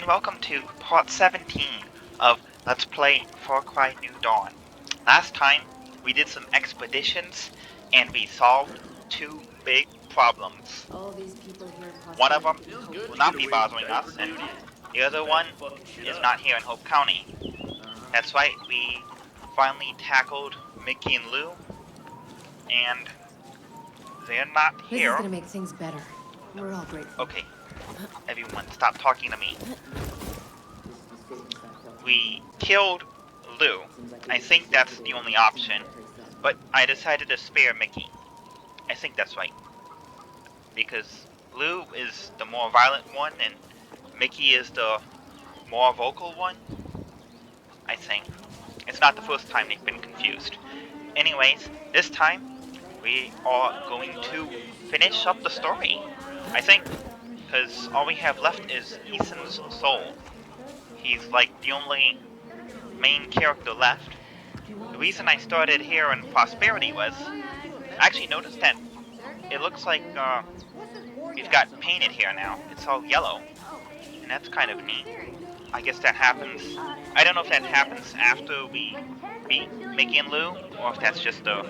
and welcome to part 17 of Let's Play Far Cry New Dawn. Last time, we did some expeditions, and we solved two big problems. One of them will not be bothering us, and the other one is not here in Hope County. That's right, we finally tackled Mickey and Lou, and they're not here. This is gonna make things better. We're all grateful. Okay, everyone, stop talking to me. We killed Lou. I think that's the only option, but I decided to spare Mickey. I think that's right. Because Lou is the more violent one, and Mickey is the more vocal one. I think. It's not the first time they've been confused. Anyways, this time, we are going to finish up the story. I think, because all we have left is Ethan's soul. He's like the only main character left. The reason I started here in Prosperity was, I actually noticed that it looks like we've got painted here now. It's all yellow, and that's kind of neat. I guess that happens. I don't know if that happens after we beat Mickey and Lou, or if that's just a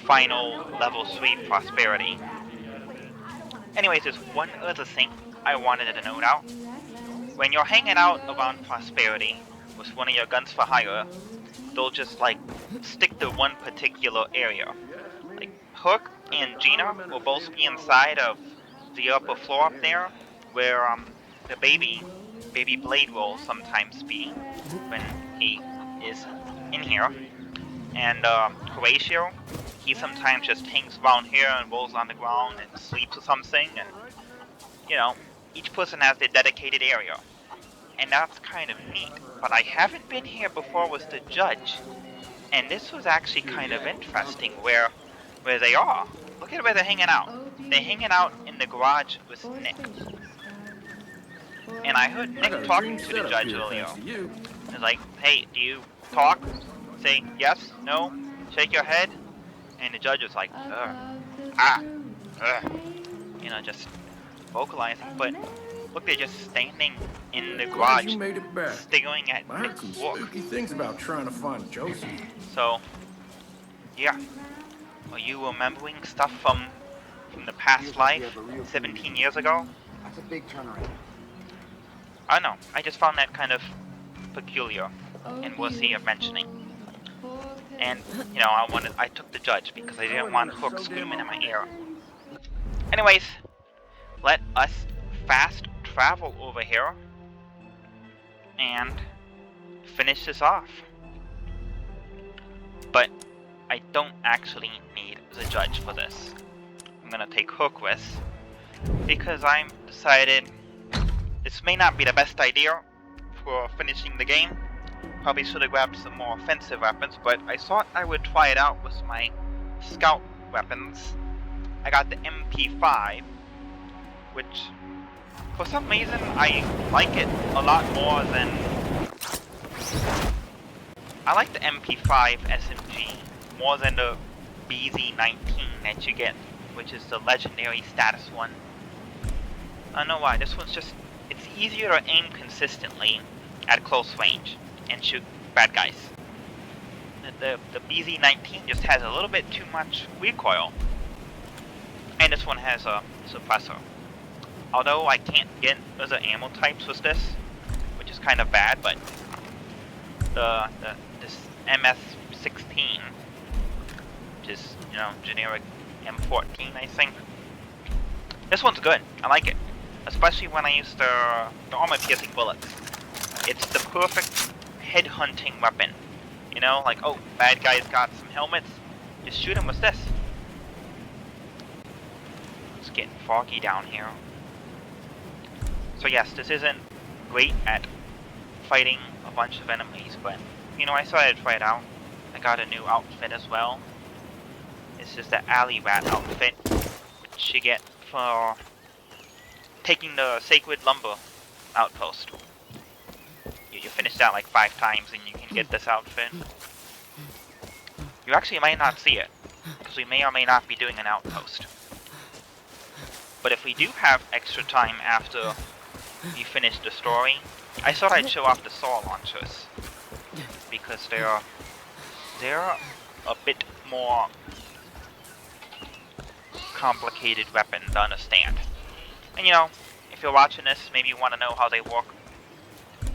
final level 3 Prosperity. Anyways, there's one other thing I wanted to note out. When you're hanging out around Prosperity with one of your guns for hire, they'll just like stick to one particular area. Like Hook and Gina will both be inside of the upper floor up there, where the baby Blade will sometimes be when he is in here. And Horatio, he sometimes just hangs around here and rolls on the ground and sleeps or something. And you know, each person has their dedicated area. And that's kind of neat, but I haven't been here before with the judge, and this was actually kind of interesting where they are. Look at where they're hanging out. They're hanging out in the garage with Nick. And I heard Nick talking to the judge earlier. It's like, hey, do you talk? Say yes, no, shake your head, and the judge was like, you know, just vocalizing, but look, they're just standing in the garage, staring at Nick's work. Spooky things about trying to find Joseph. So, yeah. Are you remembering stuff from the past life, 17 years ago? That's a big turnaround. I don't know. I just found that kind of peculiar and worthy of mentioning. And, you know, I took the judge because I didn't want Hook screaming in my ear. Anyways, let us fast travel over here and finish this off. But I don't actually need the judge for this. I'm gonna take Hook with, because I'm decided this may not be the best idea for finishing the game. Probably should have grabbed some more offensive weapons, but I thought I would try it out with my scout weapons. I got the MP5, which for some reason I like it a lot more than... I like the MP5 SMG more than the BZ-19 that you get, which is the legendary status one. I don't know why, this one's just... it's easier to aim consistently at close range and shoot bad guys. The BZ-19 just has a little bit too much recoil. And this one has a suppressor. Although I can't get other ammo types with this, which is kind of bad, but this MS-16, which is, you know, generic M14, I think. This one's good. I like it, especially when I use the armor-piercing bullets. It's the perfect head-hunting weapon. You know, like, oh, bad guy's got some helmets, just shoot him with this. It's getting foggy down here. So yes, this isn't great at fighting a bunch of enemies, but, you know, I thought I'd try it out. I got a new outfit as well. This is the Alley Rat outfit, which you get for taking the Sacred Lumber outpost. You finish that like 5 times and you can get this outfit. You actually might not see it, because we may or may not be doing an outpost. But if we do have extra time after we finished the story, I thought I'd show off the saw launchers because they're a bit more complicated weapon to understand. And you know, if you're watching this, maybe you want to know how they work,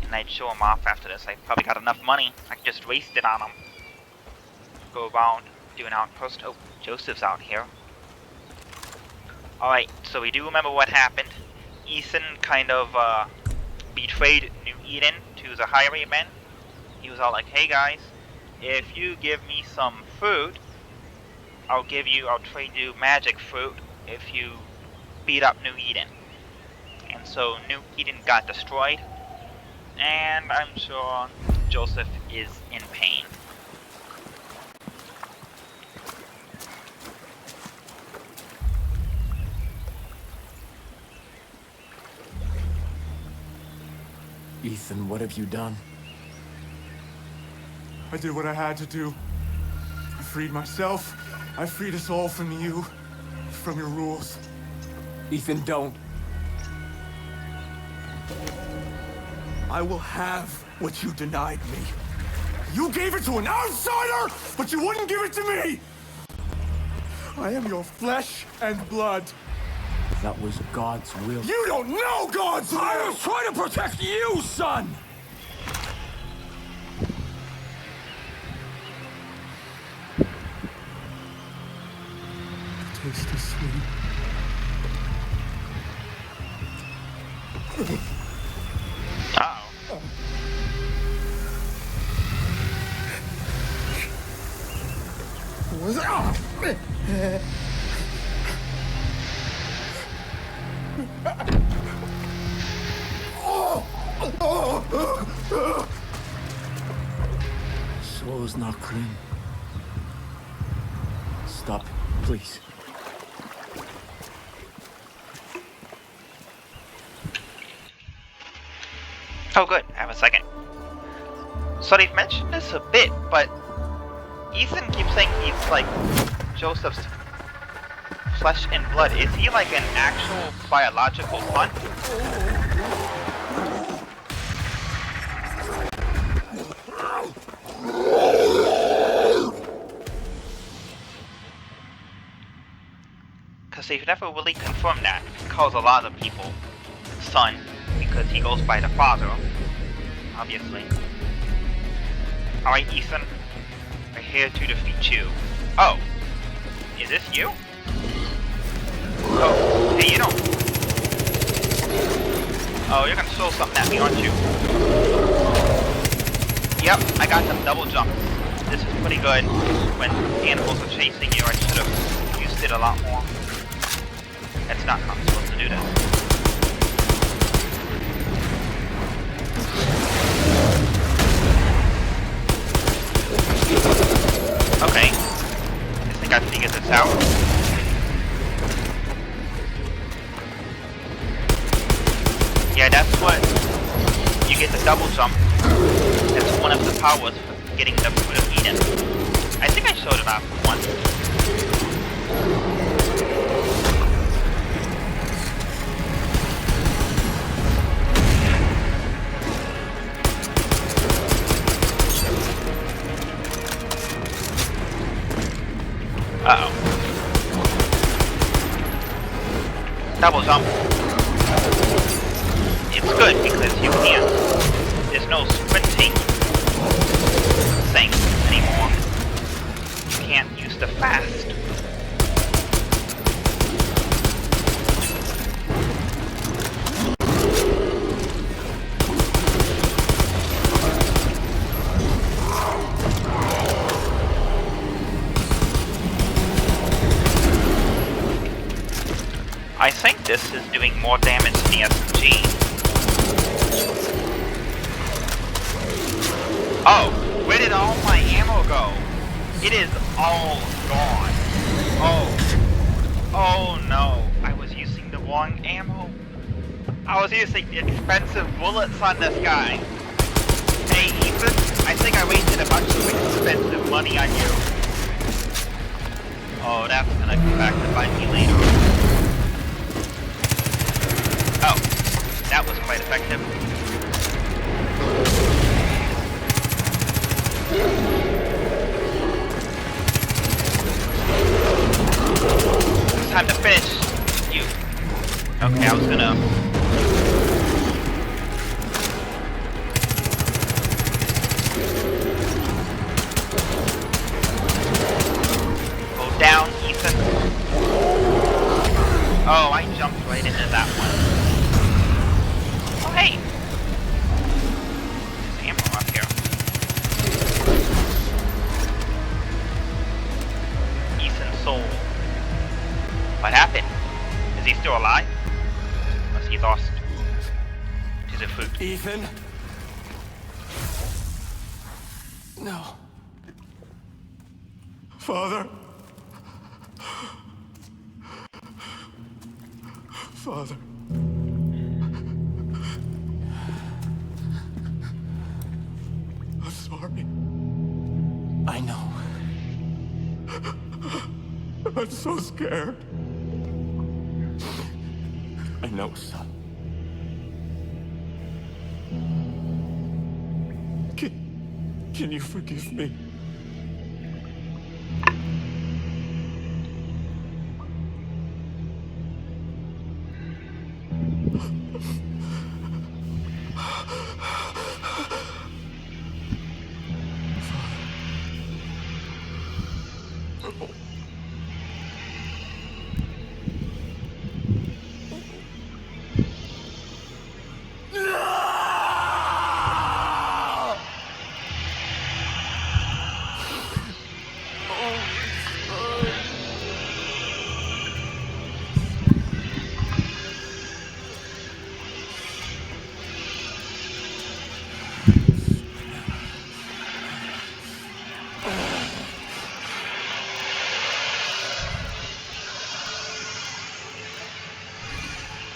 and I'd show them off after this. I probably got enough money, I could just waste it on them. Go around, do an outpost. Oh, Joseph's out here. Alright, so we do remember what happened. Ethan kind of betrayed New Eden to the highwaymen. He was all like, hey guys, if you give me some food, I'll trade you magic fruit if you beat up New Eden. And so New Eden got destroyed, and I'm sure Joseph is in pain. Ethan, what have you done? I did what I had to do. I freed myself. I freed us all from you. From your rules. Ethan, don't. I will have what you denied me. You gave it to an outsider, but you wouldn't give it to me! I am your flesh and blood. That was God's will. You don't know God's will! I was trying to protect you, son! Taste is sweet. Uh-oh. Was Soul's not clean. Stop, please. Oh good, I have a second. So they've mentioned this a bit, but Ethan keeps saying he's like Joseph's flesh and blood. Is he like an actual biological son? Because they've never really confirmed that. He calls a lot of people son because he goes by the father, obviously. Alright, Ethan. We're here to defeat you. Oh. Is this you? Oh, hey, you don't... Oh, you're gonna throw something at me, aren't you? Yep, I got some double jumps. This is pretty good. When animals are chasing you, I should have used it a lot more. That's not how I'm supposed to do this. Okay. I think I figured this out. Yeah, that's what you get the double jump. That's one of the powers for getting the Fruit of Eden. I think I showed it off once. Uh-oh. Double jump. It's good because you can't... There's no sprinting thing anymore. You can't use the fast. I think this is doing more damage than the SMG. Oh, where did all my ammo go? It is all gone. Oh no, I was using the wrong ammo. I was using expensive bullets on this guy. Hey Ethan, I think I wasted a bunch of expensive money on you. Oh, that's gonna come back to bite me later. Oh, that was quite a time to finish you. Okay, I was gonna... Go down, Ethan. Oh, I jumped right into that one. Oh, hey! There's ammo up here. Ethan's soul. What happened? Is he still alive? Or is he lost to the food? Ethan? No. Father? Father? I'm sorry. I know. I'm so scared. I know, son. Can you forgive me?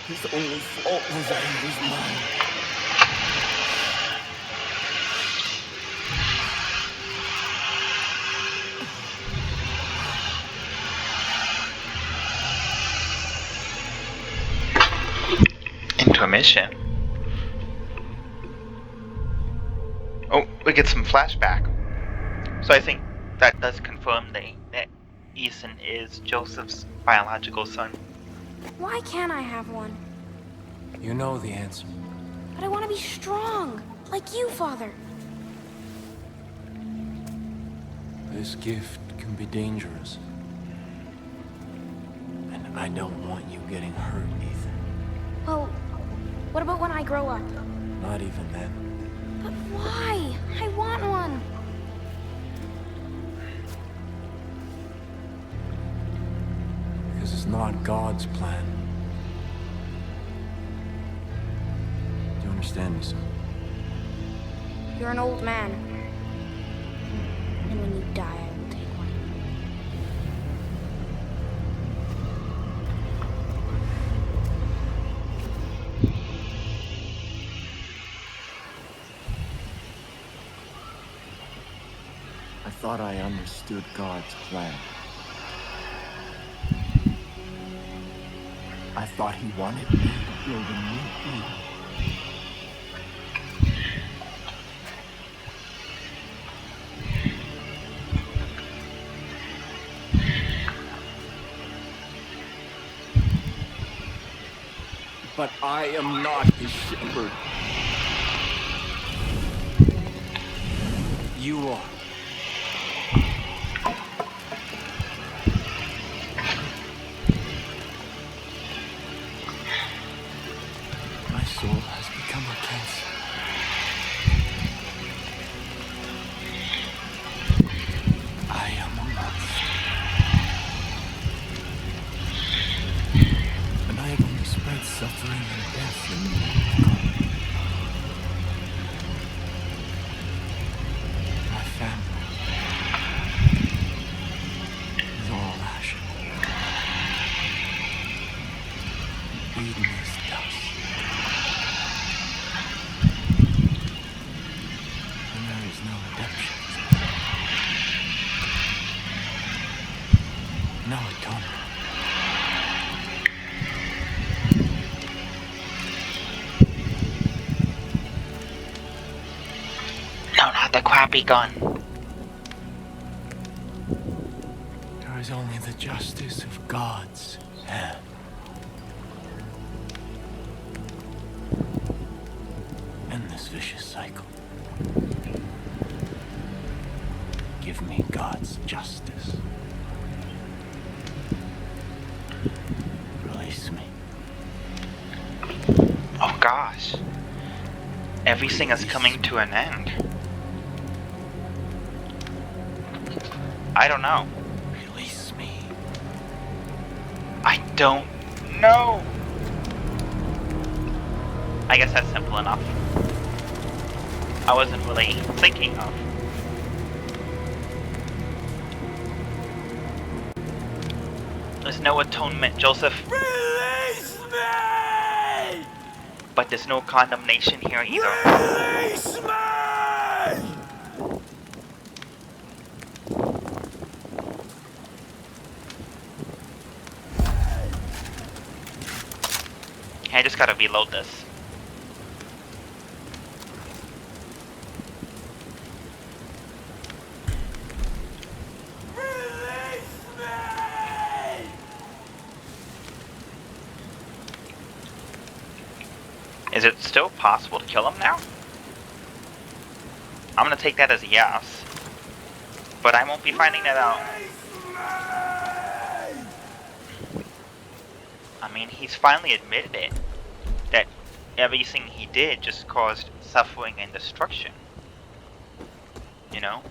His only fault was that he was mine. Intermission. Oh, we get some flashback. So I think that does confirm that Ethan is Joseph's biological son. Why can't I have one? You know the answer. But I want to be strong, like you, Father. This gift can be dangerous. And I don't want you getting hurt, Ethan. Well, what about when I grow up? Not even then. But why? I want one. Because it's not God's plan. Do you understand me, son? You're an old man. And when you die, I will take one. I thought I understood God's plan. I thought he wanted me to build a new Eden. But I am not his shepherd. You are. My soul has become a cancer. I am a monster. And I have only spread suffering and death in the name of God. My family is all ashes. Eden is dust. And there is no redemption. No atonement. No, not the crappy gun. There is only the justice of God's End this vicious cycle. Give me God's justice. Release me. Oh gosh. Everything is coming to an end. I don't know. Release me. I don't know. I guess that's simple enough. I wasn't really thinking of. There's no atonement, Joseph. Release me! But there's no condemnation here either. Release me! I just gotta reload this. Is it still possible to kill him now? I'm gonna take that as a yes. But I won't be finding that out. I mean, he's finally admitted it. That everything he did just caused suffering and destruction. You know?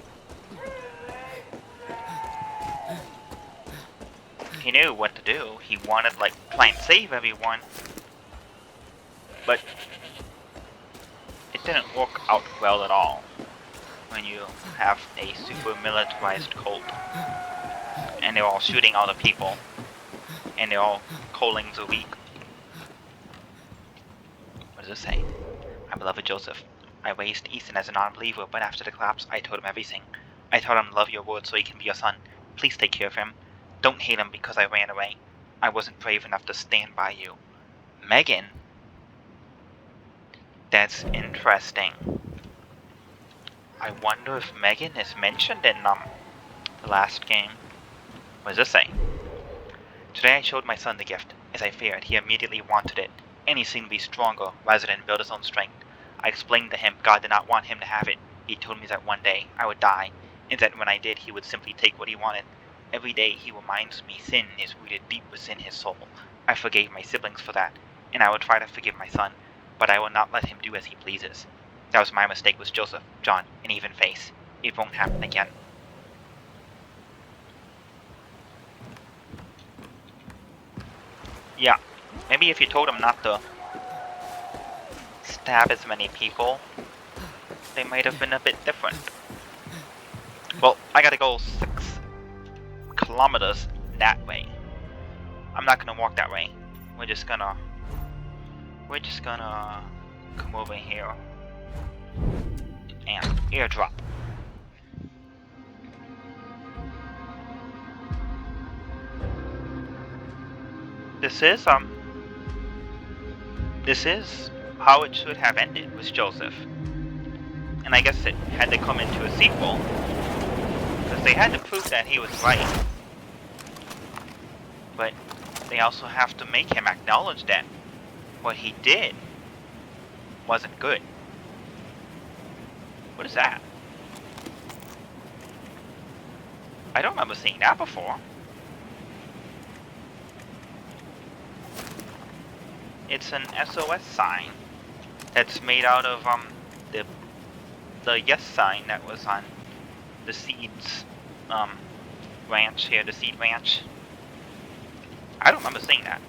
He knew what to do. He wanted, like, try and save everyone. But it didn't work out well at all when you have a super militarized cult and they're all shooting other people and they're all calling the weak. What does it say? My beloved Joseph, I raised Ethan as a non-believer, but after the collapse I told him everything. I told him to love your word so he can be your son. Please take care of him. Don't hate him because I ran away. I wasn't brave enough to stand by you. Megan? That's interesting. I wonder if Megan is mentioned in the last game. What does this say? Today I showed my son the gift. As I feared, he immediately wanted it, and he seemed to be stronger rather than build his own strength. I explained to him God did not want him to have it. He told me that one day I would die, and that when I did he would simply take what he wanted. Every day he reminds me sin is rooted deep within his soul. I forgave my siblings for that, and I will try to forgive my son. But I will not let him do as he pleases. That was my mistake with Joseph, John, and even Face. It won't happen again. Yeah, maybe if you told him not to stab as many people, they might have been a bit different. Well, I gotta go 6 kilometers that way. I'm not gonna walk that way. We're just gonna come over here and airdrop. This is how it should have ended with Joseph. And I guess it had to come into a sequel, because they had to prove that he was right. But they also have to make him acknowledge that what he did wasn't good. What is that? I don't remember seeing that before. It's an SOS sign that's made out of the yes sign that was on the seeds ranch here, the seed ranch. I don't remember seeing that.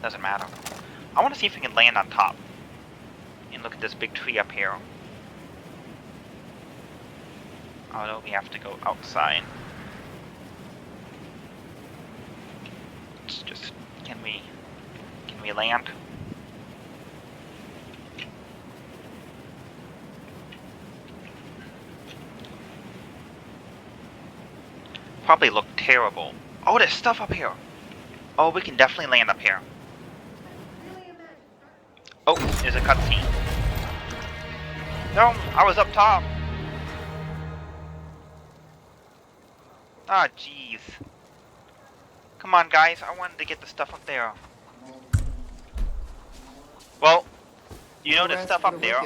Doesn't matter. I want to see if we can land on top and look at this big tree up here. Although we have to go outside. It's just, can we land? Probably look terrible. Oh, there's stuff up here. Oh, we can definitely land up here. Oh, there's a cutscene. No, I was up top. Ah, jeez. Come on, guys. I wanted to get the stuff up there. Well, you know the stuff up there.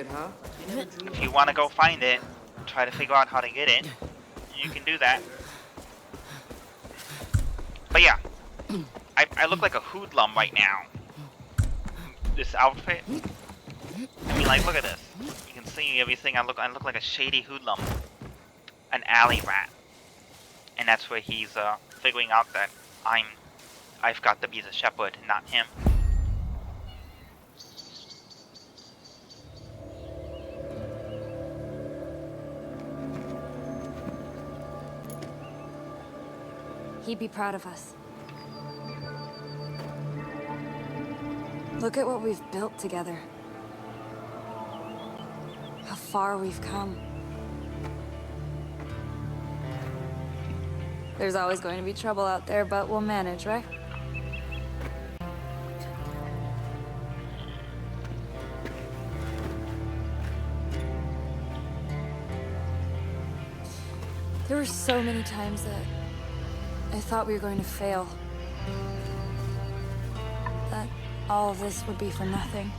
If you want to go find it, try to figure out how to get it, you can do that. But yeah, I look like a hoodlum right now. This outfit. I mean, like, look at this. You can see everything. I look like a shady hoodlum, an alley rat, and that's where he's figuring out that I've got to be the shepherd, not him. He'd be proud of us. Look at what we've built together. How far we've come. There's always going to be trouble out there, but we'll manage, right? There were so many times that I thought we were going to fail. That all of this would be for nothing.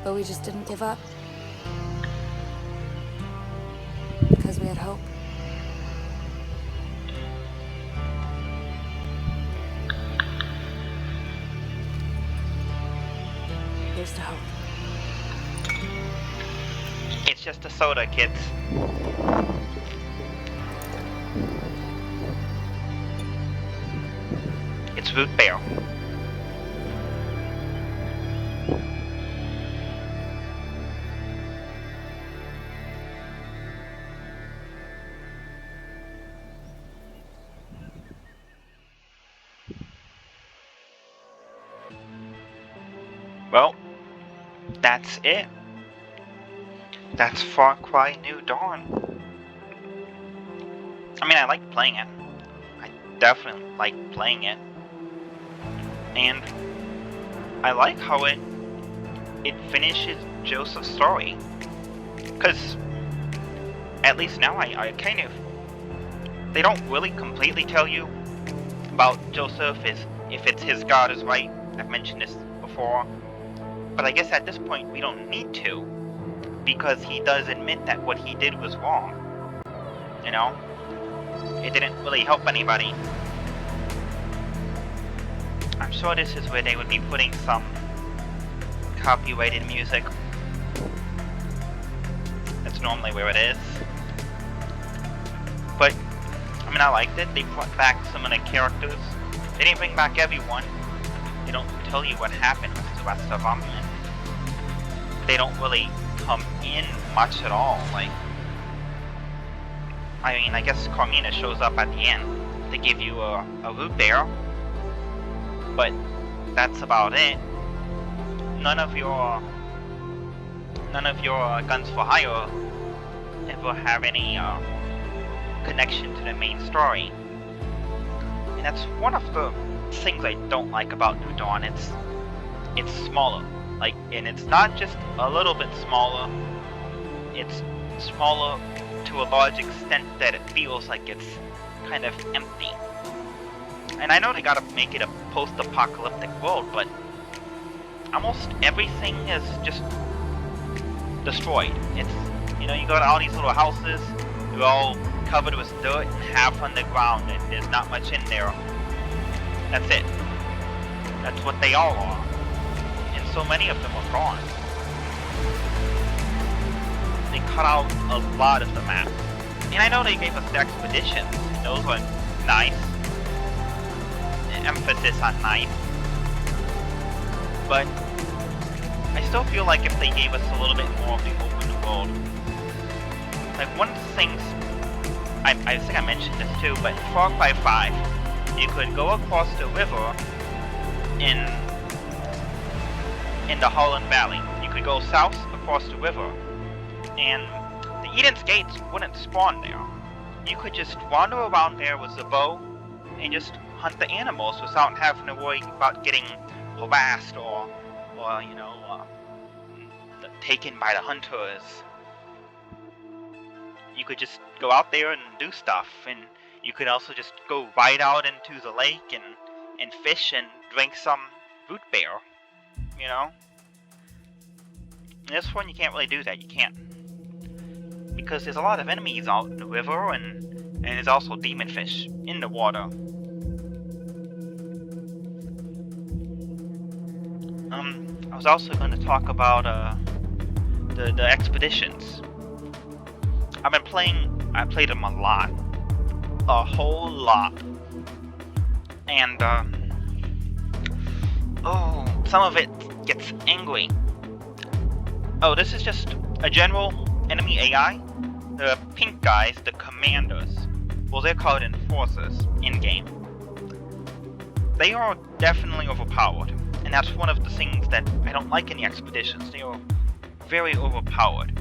But we just didn't give up. Because we had hope. Here's to hope. It's just a soda, kids. It's root beer. Well, that's it. That's Far Cry New Dawn. I mean, I like playing it. I definitely like playing it. And I like how it finishes Joseph's story. Because, at least now I kind of... They don't really completely tell you about Joseph if it's his God is right. I've mentioned this before. But I guess at this point we don't need to. Because he does admit that what he did was wrong. You know? It didn't really help anybody. I'm sure this is where they would be putting some copyrighted music. That's normally where it is. But, I mean, I liked it. They brought back some of the characters. They didn't bring back everyone. They don't tell you what happened with the rest of them. And they don't really come in much at all. Like, I mean, I guess Carmina shows up at the end to give you a root beer. But that's about it. None of your guns for hire ever have any connection to the main story. And that's one of the things I don't like about New Dawn. It's smaller. Like, and it's not just a little bit smaller. It's smaller to a large extent that it feels like it's kind of empty. And I know they gotta make it a post-apocalyptic world, but almost everything is just destroyed. It's, you know, you go to all these little houses, they're all covered with dirt and half underground, and there's not much in there. That's it. That's what they all are. And so many of them are gone. They cut out a lot of the map. And I know they gave us the expeditions. Those were nice. Emphasis on nice. But I still feel like if they gave us a little bit more of the open world. Like, one of the things, I think I mentioned this too, but in Far Cry 5, you could go across the river in the Holland Valley. You could go south across the river, and the Eden's Gates wouldn't spawn there. You could just wander around there with a bow and just hunt the animals without having to worry about getting harassed or you know, taken by the hunters. You could just go out there and do stuff, and You could also just go right out into the lake and fish and drink some root beer, you know? In this one, you can't really do that. You can't. Because there's a lot of enemies out in the river, and there's also demon fish in the water. I was also going to talk about the expeditions. I played them a lot. A whole lot. And, some of it gets angry. Oh, this is just a general enemy AI. The pink guys, the commanders. Well, they're called enforcers in-game. They are definitely overpowered. And that's one of the things that I don't like in the expeditions. They are very overpowered.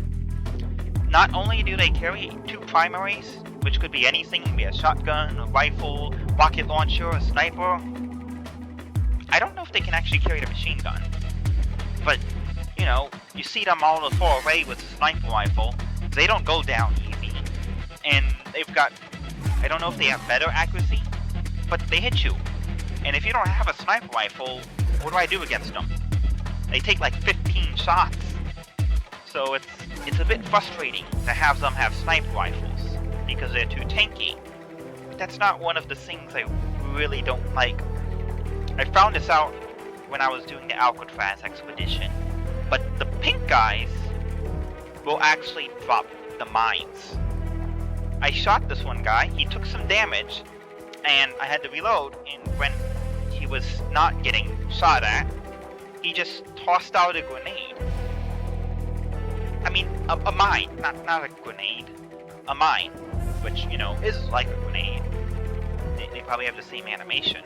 Not only do they carry 2 primaries, which could be anything, be a shotgun, a rifle, rocket launcher, a sniper. I don't know if they can actually carry the machine gun. But, you know, you see them all far away with a sniper rifle. They don't go down easy. And they've got, I don't know if they have better accuracy, but they hit you. And if you don't have a sniper rifle, what do I do against them? They take like 15 shots. So it's a bit frustrating to have them have sniper rifles, because they're too tanky. That's not one of the things I really don't like. I found this out when I was doing the Alcatraz expedition. But the pink guys will actually drop the mines. I shot this one guy, he took some damage, and I had to reload, and when he was not getting shot at, he just tossed out a grenade. I mean, a mine, not a grenade. A mine, which, you know, is like a grenade. They probably have the same animation.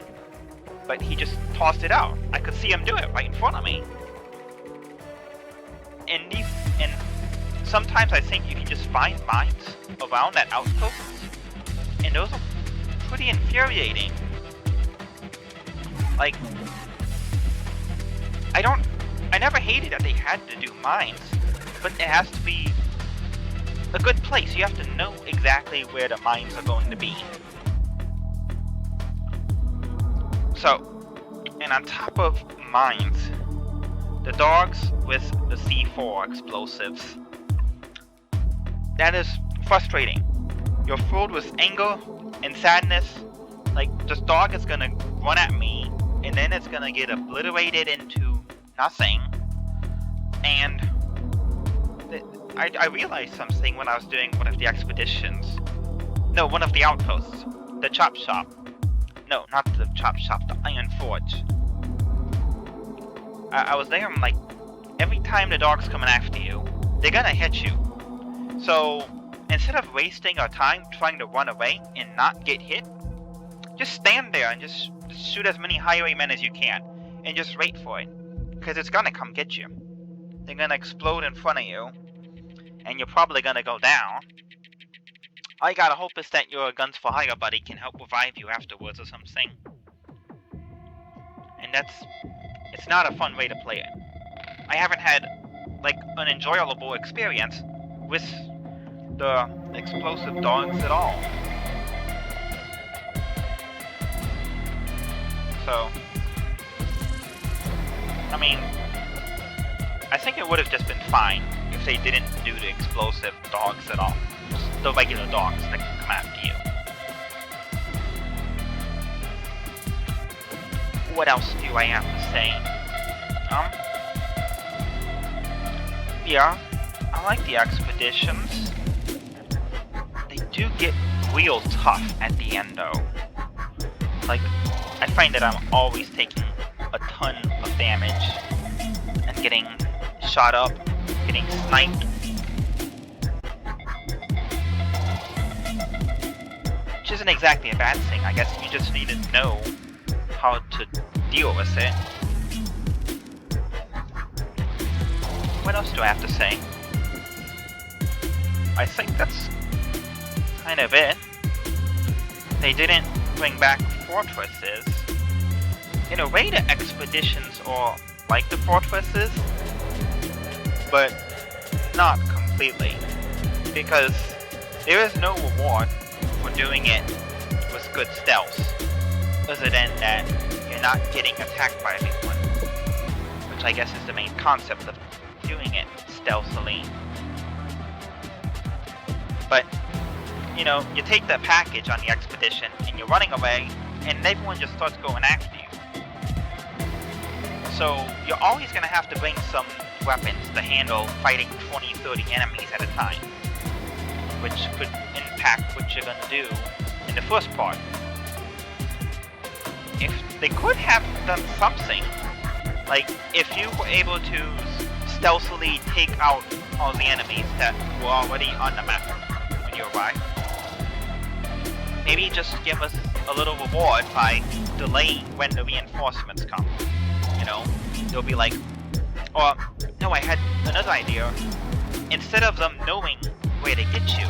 But he just tossed it out. I could see him do it right in front of me. And sometimes I think you can just find mines around that outpost, and those are pretty infuriating. Like, I never hated that they had to do mines, but it has to be a good place. You have to know exactly where the mines are going to be. So, and on top of mines, the dogs with the C4 explosives. That is frustrating. You're filled with anger and sadness. Like, this dog is gonna run at me, and then it's gonna get obliterated into nothing. And I realized something when I was doing one of the expeditions. No, one of the outposts. The chop shop. No, not the chop shop, the iron forge. I was there, and like, every time the dog's coming after you, they're gonna hit you. So, instead of wasting our time trying to run away and not get hit, just stand there and just shoot as many highwaymen as you can, and just wait for it. Because it's gonna come get you. They're gonna explode in front of you, and you're probably gonna go down. All you gotta hope is that your Guns for Hire buddy can help revive you afterwards or something. And it's not a fun way to play it. I haven't had, like, an enjoyable experience with the explosive dogs at all. So, I mean, I think it would have just been fine if they didn't do the explosive dogs at all. Just the regular dogs that can come after you. What else do I have to say? Yeah, I like the expeditions. They do get real tough at the end though. Like, I find that I'm always taking a ton of damage and getting shot up, getting sniped. Which isn't exactly a bad thing. I guess you just need to know how to deal with it. What else do I have to say? I think that's kind of it. They didn't bring back fortresses. In a way, the expeditions are like the fortresses, but not completely. Because there is no reward for doing it good stealth, other than that you're not getting attacked by everyone, which I guess is the main concept of doing it stealthily. But, you know, you take the package on the expedition and you're running away and everyone just starts going after you. So you're always going to have to bring some weapons to handle fighting 20-30 enemies at a time, which could impact what you're going to do in the first part. If they could have done something, like if you were able to stealthily take out all the enemies that were already on the map when you arrive, maybe just give us a little reward by delaying when the reinforcements come. You know, they'll be like, or no, I had another idea. Instead of them knowing where to get you,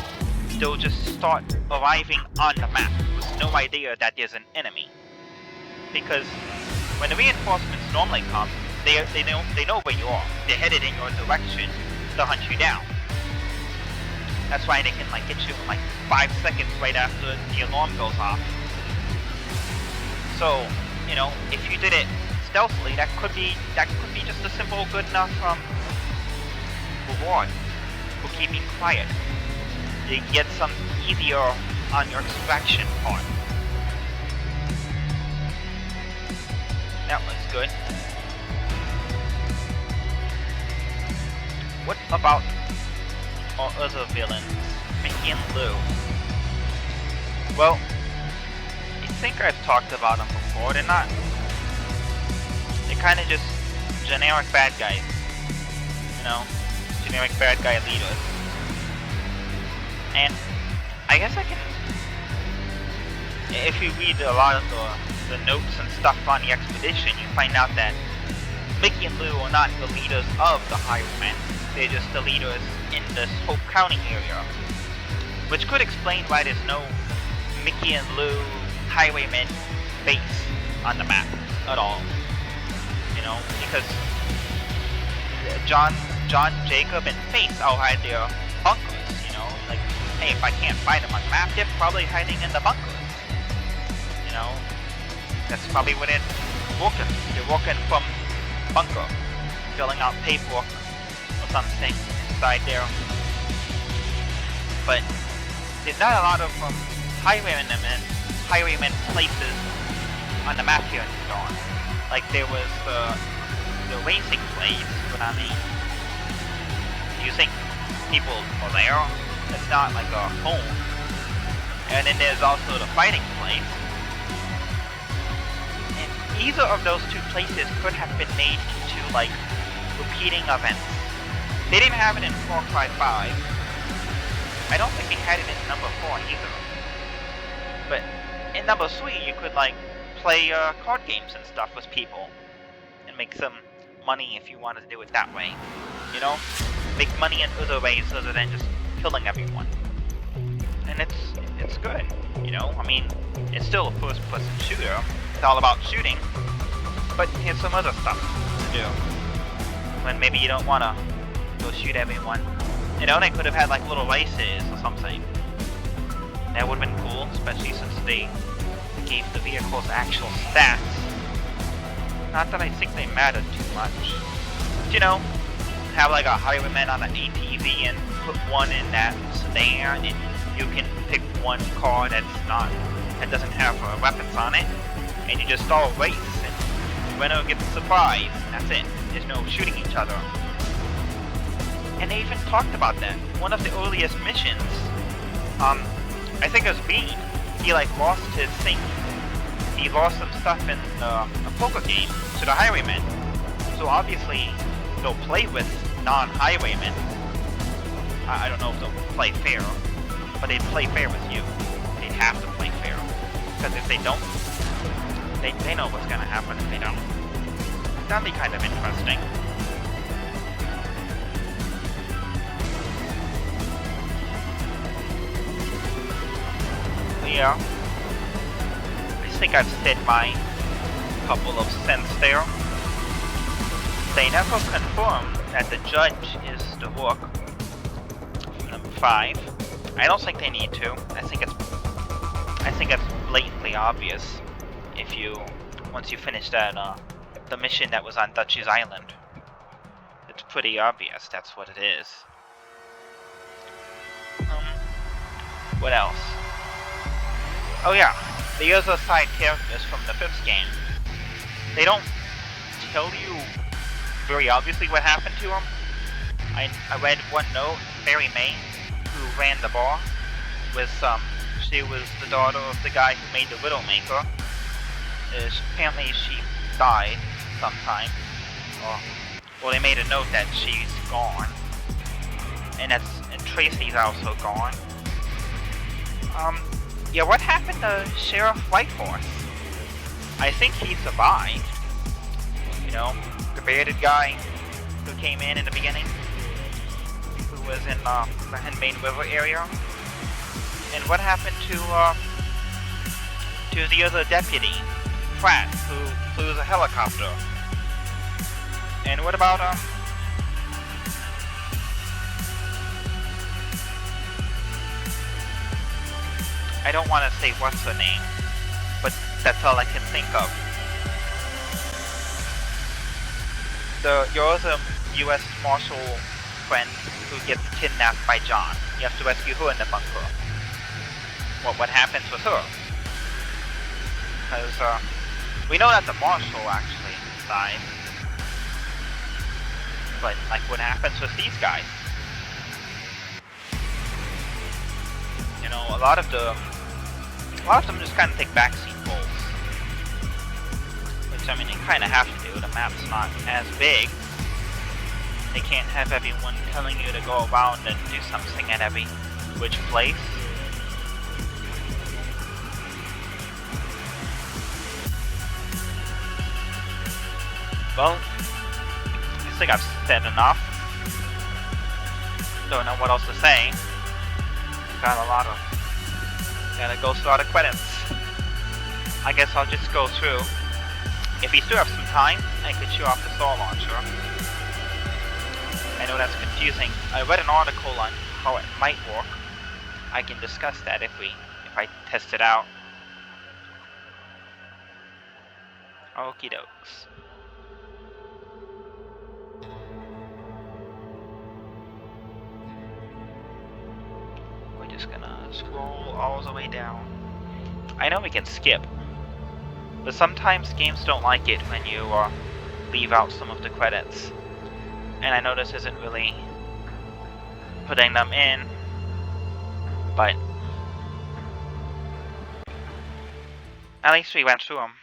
they'll just start arriving on the map with no idea that there's an enemy. Because when the reinforcements normally come, they know where you are. They're headed in your direction to hunt you down. That's why they can like get you in like 5 seconds right after the alarm goes off. So, you know, if you did it stealthily, that could be just a simple, good enough reward for keeping quiet. You get some easier on your extraction part. That looks good. What about our other villains, Mickey and Lou? Well, I think I've talked about them before. They're kind of just generic bad guys. You know, generic bad guy leaders. And I guess I can, if you read a lot of the notes and stuff on the expedition, you find out that Mickey and Lou are not the leaders of the Highwaymen. They're just the leaders in this Hope County area. Which could explain why there's no Mickey and Lou Highwaymen base on the map at all. You know, because John, Jacob, and Faith all hide their bunkers, you know? Like, hey, if I can't find them on the map, they're probably hiding in the bunkers. You know? That's probably where they're working. They're working from bunker, filling out paperwork or something inside there. But there's not a lot of highwaymen places on the map here in Dawn. Like there was the racing place, but I mean, do you think people are there? It's not like a home. And then there's also the fighting place. And either of those two places could have been made into like repeating events. They didn't have it in Far Cry 5. I don't think they had it in number 4 either. But in number 3, you could like play card games and stuff with people and make some money if you wanted to do it that way. You know, make money in other ways other than just killing everyone. And it's good. You know, I mean, it's still a first-person shooter. It's all about shooting, but here's some other stuff to do when maybe you don't want to go shoot everyone. You know, they could have had like little races or something. That would have been cool, especially since they gave the vehicles actual stats. Not that I think they mattered too much. But, you know, have like a highwayman on an ATV and put one in that sedan, and you can pick one car that doesn't have weapons on it, and you just all race, and the winner gets a surprise, and that's it. There's no shooting each other. And they even talked about that. One of the earliest missions, I think it was Bean. He like lost his thing. He lost some stuff in a poker game to the highwaymen. So obviously they'll play with non-highwaymen. I don't know if they'll play fair, but they'd play fair with you. They'd have to play fair. Because if they don't, they know what's gonna happen if they don't. That'd be kind of interesting. Yeah, I think I've said my couple of cents there. They never confirm that the judge is the Rook. Number 5. I don't think they need to. I think it's blatant perfectly obvious if you once you finish that the mission that was on Dutch's Island. It's pretty obvious that's what it is. What else? Oh yeah, the other side characters from the 5th game. They don't tell you very obviously what happened to them. I read one note, Mary May, who ran the bar, she was the daughter of the guy who made the Widowmaker. Apparently she died sometime. Well, they made a note that she's gone. And Tracy's also gone. Yeah, what happened to Sheriff Whitehorse? I think he survived. You know, the bearded guy who came in the beginning, who was in the Henmain River area. And what happened to the other deputy, Pratt, who flew the helicopter? And what about I don't want to say what's her name, but that's all I can think of. Your other U.S. Marshal friend who gets kidnapped by John. You have to rescue her in the bunker. What happens with her? Because we know that the Marshal actually died. But like, what happens with these guys? You know, a lot of them just kind of take backseat roles. Which, I mean, they kind of have to do. The map's not as big. They can't have everyone telling you to go around and do something at every which place. Well, I think I've said enough. Don't know what else to say. Gotta go through all the credits. I guess I'll just go through. If you still have some time, I could show off the saw launcher. I know that's confusing. I read an article on how it might work. I can discuss that if I test it out. Okie dokes. We're just gonna scroll all the way down. I know we can skip, but sometimes games don't like it when you leave out some of the credits. And I know this isn't really putting them in, but at least we went through them.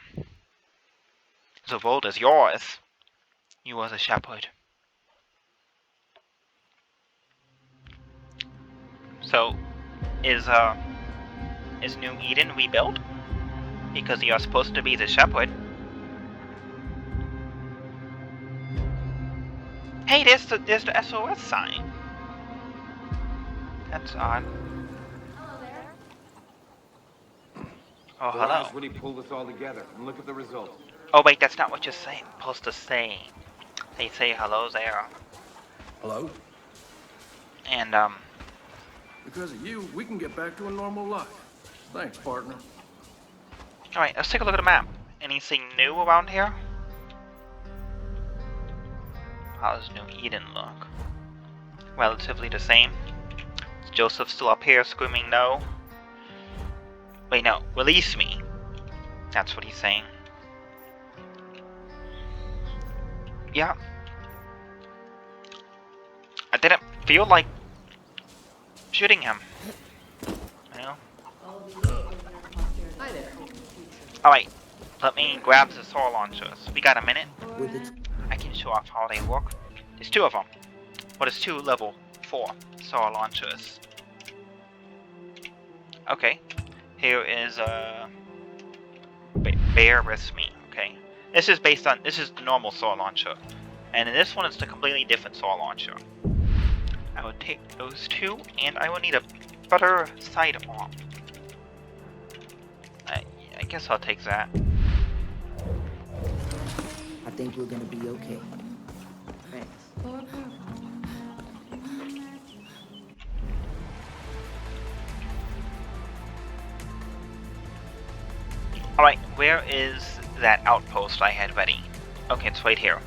The world is yours. You are the shepherd. So, is New Eden rebuilt? Because you are supposed to be the shepherd. Hey, there's the SOS sign. That's odd. Hello there. Oh, hello. When he pulled us all together, and look at the result. Oh wait, that's not what you're supposed to say. They say hello there. Hello? And Because of you, we can get back to a normal life. Thanks, partner. alright, let's take a look at the map. Anything new around here? How does New Eden look? Relatively the same. Is Joseph still up here screaming no? Wait, no, release me. That's what he's saying. Yeah. I didn't feel like shooting him. You know? Hi there. Alright, let me grab the saw launchers. We got a minute? I can show off how they work. There's 2 of them. Well, there's 2 level 4 saw launchers. Okay. Here is bear with me. Okay. This is the normal saw launcher. And in this one, it's the completely different saw launcher. I will take those 2, and I will need a better sidearm. I guess I'll take that. I think we're gonna be okay. Thanks. where is that outpost I had ready? Okay, it's right here.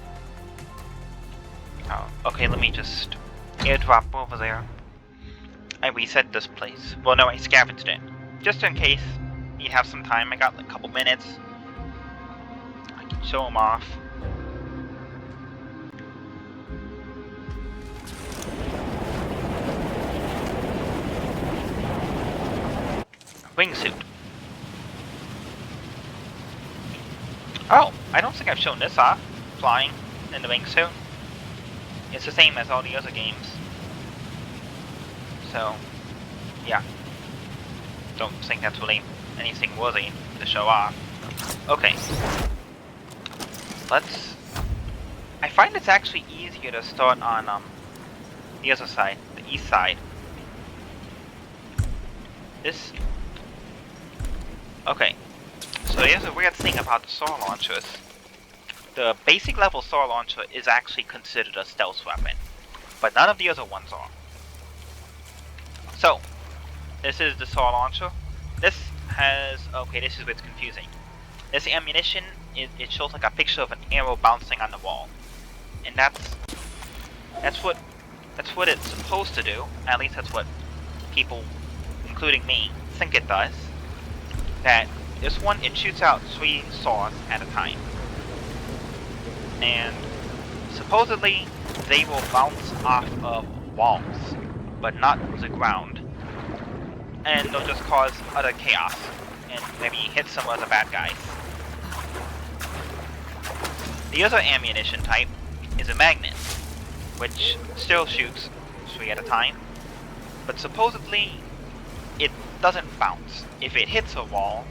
Oh, okay, let me just airdrop over there. I reset this place. Well, no, I scavenged it. Just in case you'd have some time. I got like a couple minutes. I can show them off. Wingsuit. Oh, I don't think I've shown this off. Flying in the wingsuit. It's the same as all the other games. So, yeah. Don't think that's really anything worthy to show off. Okay. I find it's actually easier to start on the other side, the east side. Okay. So here's a weird thing about the saw launchers. The basic level saw launcher is actually considered a stealth weapon, but none of the other ones are. So, this is the saw launcher. This is what's confusing. This ammunition, it shows like a picture of an arrow bouncing on the wall. And that's what it's supposed to do. At least that's what people, including me, think it does. That this one, it shoots out 3 saws at a time. And supposedly they will bounce off of walls, but not the ground. And they'll just cause utter chaos and maybe hit some of the bad guys. The other ammunition type is a magnet, which still shoots 3 at a time, but supposedly it doesn't bounce. If it hits a wall,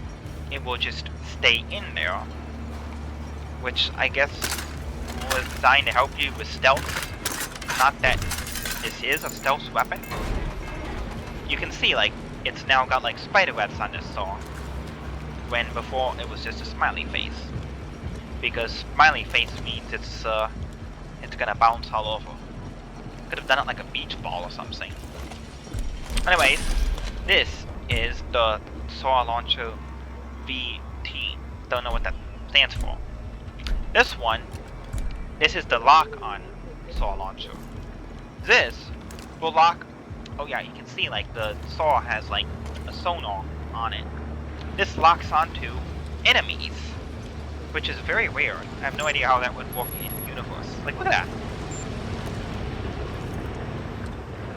it will just stay in there, which I guess was designed to help you with stealth. Not that this is a stealth weapon. You can see, like, it's now got like spider webs on this saw, when before it was just a smiley face. Because smiley face means it's gonna bounce all over. Could have done it like a beach ball or something. Anyways, this is the saw launcher VT. Don't know what that stands for. This is the lock-on saw launcher. This will lock. Oh yeah, you can see like the saw has like a sonar on it. This locks onto enemies, which is very weird. I have no idea how that would work in universe. Like, look at that.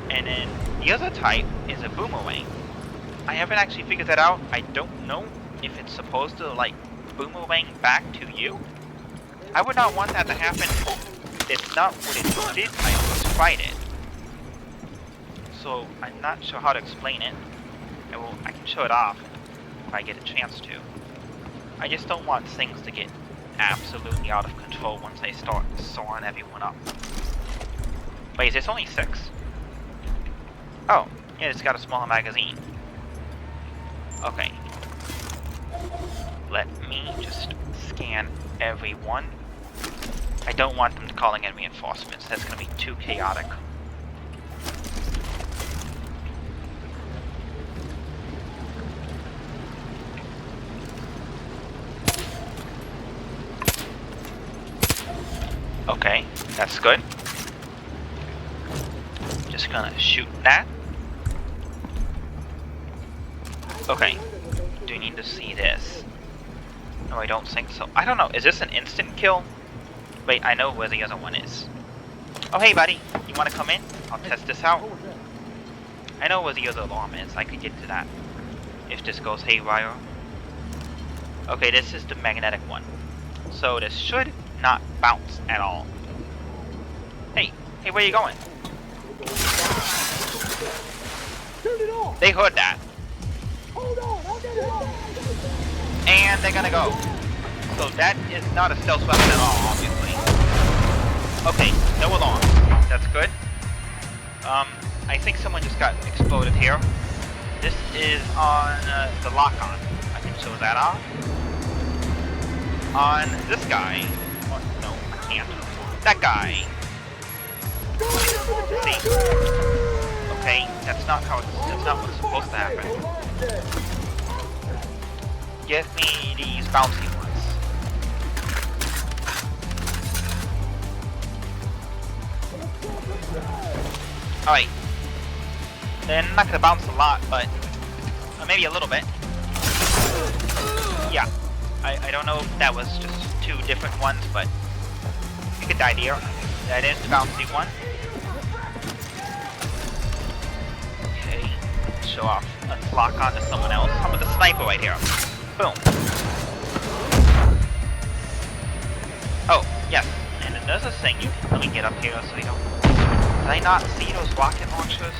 And then the other type is a boomerang. I haven't actually figured that out. I don't know if it's supposed to like boomerang back to you. I would not want that to happen. It's not what it did. I almost tried it. So I'm not sure how to explain it. I can show it off if I get a chance to. I just don't want things to get absolutely out of control once they start sawing everyone up. Wait, is this only 6? Oh, yeah, it's got a smaller magazine. Okay. Let me just scan everyone. I don't want them calling in reinforcements. That's going to be too chaotic. Okay, that's good. Just gonna shoot that. Okay, do you need to see this? No, I don't think so. I don't know, is this an instant kill? Wait, I know where the other one is. Oh, hey buddy, you wanna come in? I'll test this out. I know where the other alarm is, I could get to that. If this goes haywire. Okay, this is the magnetic one. So this should not bounce at all. Hey, where are you going? They heard that. And they're gonna go. So that is not a stealth weapon at all, obviously. Okay, no alarm. That's good. I think someone just got exploded here. This is on the lock-on. I can show that off. On this guy. Oh, no, I can't. That guy. See? Okay, that's not what's supposed to happen. Give me these bouncy ones. Alright. They're not gonna bounce a lot, but maybe a little bit. Yeah. I don't know if that was just two different ones, but you get the idea. That is the bouncy one. Okay. Show off. Let's lock on to someone else. I'm with the sniper right here. Boom. Oh, yes. And there's a thing you can really get up here so you don't... Did I not see those rocket launchers?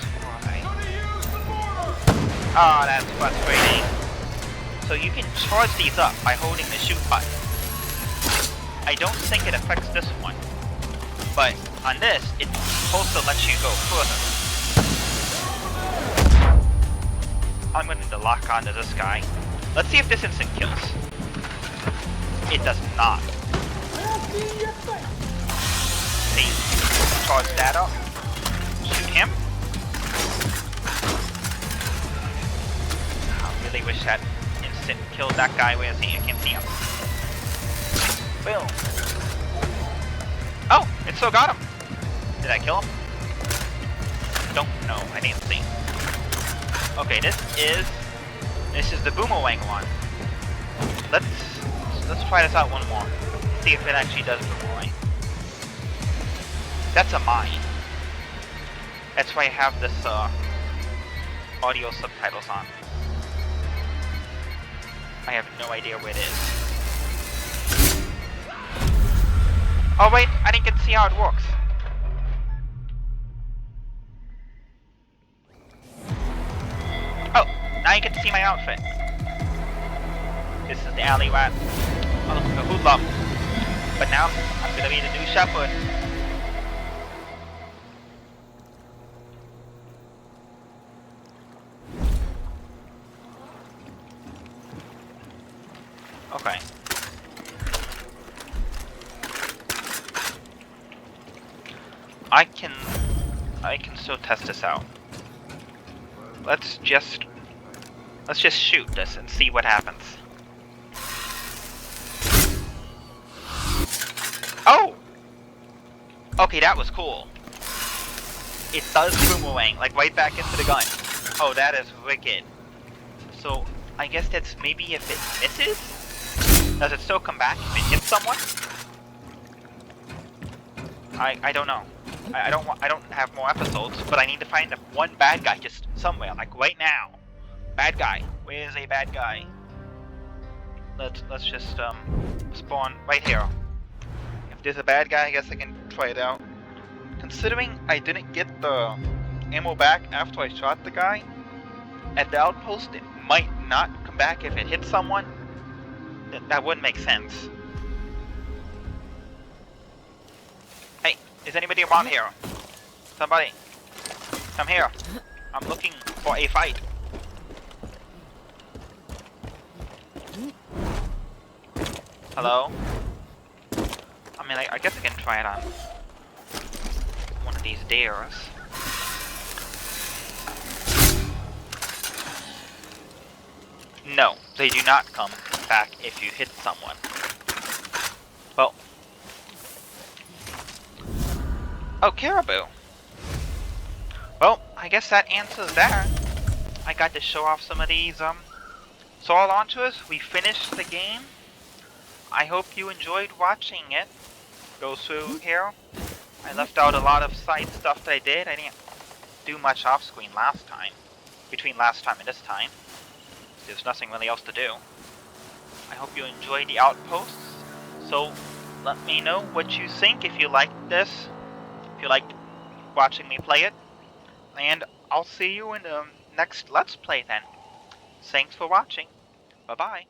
Oh, that's frustrating. So you can charge these up by holding the shoot button. I don't think it affects this one. But on this, it's supposed to let you go further. I'm going to lock onto this guy. Let's see if this instant kills. It does not. See? Charge that up. Shoot him. I really wish that instant killed that guy. Where is he? I can't see him. Boom. Oh, it still got him. Did I kill him? Don't know. I didn't see. Okay, this is the boomerang one. Let's try this out one more. See if it actually does boomerang. That's a mine. That's why I have this audio subtitles on. I have no idea where it is. Oh wait, I didn't get to see how it works. Oh, now you get to see my outfit. This is the alley rat. Oh, look, the hoodlum. But now, I'm gonna be the new shepherd. Okay. I can still test this out. Let's just shoot this and see what happens. Oh! Okay, that was cool. It does boomerang, like right back into the gun. Oh, that is wicked. So, I guess that's maybe if it misses? Does it still come back if it hits someone? I don't know. I don't have more episodes, but I need to find one bad guy just somewhere, like right now. Bad guy. Where is a bad guy? Let's just spawn right here. If there's a bad guy, I guess I can try it out. Considering I didn't get the ammo back after I shot the guy, at the outpost it might not come back if it hits someone. That wouldn't make sense. Hey, is anybody around here? Somebody, come here. I'm looking for a fight. Hello? I mean, I guess I can try it on one of these dares. No, they do not come back if you hit someone. Well. Oh, caribou. Well, I guess that answers that. I got to show off some of these saw launchers. We finished the game. I hope you enjoyed watching it. Go through here. I left out a lot of side stuff that I did. I didn't do much off screen last time. Between last time and this time. There's nothing really else to do. I hope you enjoyed the outposts. So let me know what you think if you liked this. If you liked watching me play it. And I'll see you in the next Let's Play then. Thanks for watching. Bye bye.